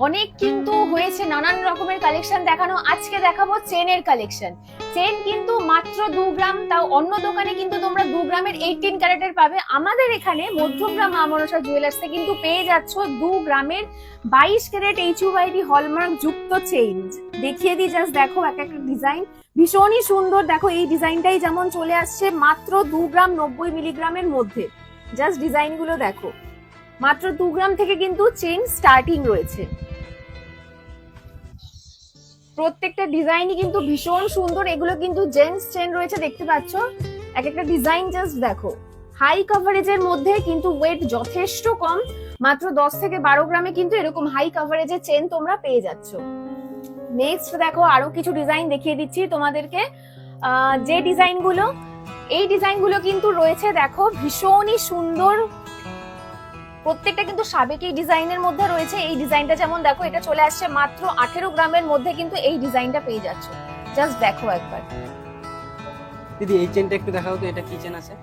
অনেক কিন্তু হয়েছে নানান রকমের কালেকশন দেখানো। আজকে দেখাবো চেনের কালেকশন। চেন কিন্তু মাত্র 2 গ্রাম, তাও অন্য দোকানে কিন্তু তোমরা 2 গ্রামের 18 ক্যারেটের পাবে। আমাদের এখানে মধ্যমগ্রাম মা মনসা জুয়েলার্সে কিন্তু পেয়ে যাচ্ছ 2 গ্রামের 22 ক্যারেট HUID হলমার্ক যুক্ত চেইন। দেখিয়ে দিই, জাস্ট দেখো এক একটা ডিজাইন ভীষণই সুন্দর। দেখো এই ডিজাইনটাই যেমন চলে আসছে মাত্র 2 গ্রাম 90 মিলিগ্রামের মধ্যে। জাস্ট ডিজাইন গুলো দেখো, মাত্র 2 গ্রাম থেকে কিন্তু চেইন স্টার্টিং রয়েছে। প্রত্যেকটা ডিজাইনই কিন্তু ভীষণ সুন্দর। এগুলো কিন্তু জেন্টস চেন রয়েছে, দেখতে পাচ্ছ এক একটা ডিজাইন জাস্ট দেখো। হাই কভারেজের মধ্যে কিন্তু ওয়েট যথেষ্ট কম, মাত্র 10 থেকে 12 গ্রামে কিন্তু এরকম হাই কভারেজের চেন তোমরা পেয়ে যাচ্ছ। নেক্সট দেখো আরো কিছু ডিজাইন দেখিয়ে দিচ্ছি তোমাদেরকে। যে ডিজাইনগুলো, এই ডিজাইনগুলো কিন্তু রয়েছে দেখো ভীষণই সুন্দর। প্রত্যেকটা কিন্তু সাবেকি ডিজাইনের মধ্যে রয়েছে। এই ডিজাইনটা যেমন দেখো, এটা চলে আসছে মাত্র 18 গ্রামের মধ্যে কিন্তু এই ডিজাইনটা পেয়ে যাচ্ছ। জাস্ট দেখো একবার। দিদি এই চেনটা একটু দেখাও তো, এটা কি চেন আছে?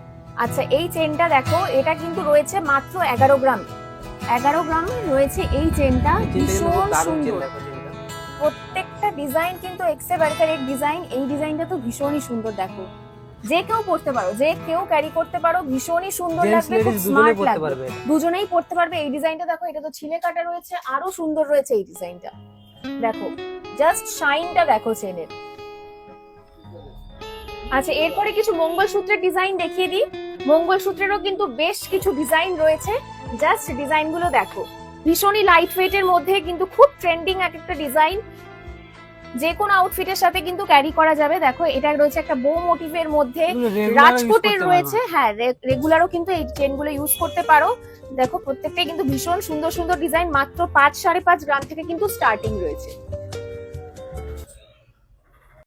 আচ্ছা, এই চেনটা দেখো, এটা কিন্তু রয়েছে মাত্র 11 গ্রাম। 11 গ্রাম রয়েছে এই চেনটা, ভীষণ সুন্দর। প্রত্যেকটা ডিজাইন কিন্তু এক্সে বার্কার এক ডিজাইন। এই ডিজাইনটা তো ভীষণই সুন্দর। দেখো যে কেউ পড়তে পারো, যে কেউ ক্যারি করতে পারো, ভীষণই সুন্দর লাগবে, খুব স্মার্ট লাগবে, দুজনেই পড়তে পারবে। এই ডিজাইনটা দেখো, এটা তো ছিলে কাটা রয়েছে, আরো সুন্দর রয়েছে এই ডিজাইনটা। দেখো জাস্ট শাইনটা দেখো চেনের। আচ্ছা, এরপরে কিছু মঙ্গলসূত্রের ডিজাইন দেখিয়ে দিই। মঙ্গলসূত্রেরও কিন্তু বেশ কিছু ডিজাইন রয়েছে। জাস্ট ডিজাইনগুলো দেখো, ভীষণই লাইট ওয়েটের মধ্যে কিন্তু খুব ট্রেন্ডিং এক একটা ডিজাইন। যে কোনো আউটফিটের সাথে কিন্তু ক্যারি করা যাবে। দেখো এটা রয়েছে একটা বো মোটিভের মধ্যে, রাজকোটের রয়েছে। হ্যাঁ, রেগুলারও কিন্তু এই চেনগুলো ইউজ করতে পারো। দেখো প্রত্যেকটাই কিন্তু ভীষণ সুন্দর সুন্দর ডিজাইন। মাত্র 5-5.5 গ্রাম থেকে কিন্তু স্টার্টিং রয়েছে।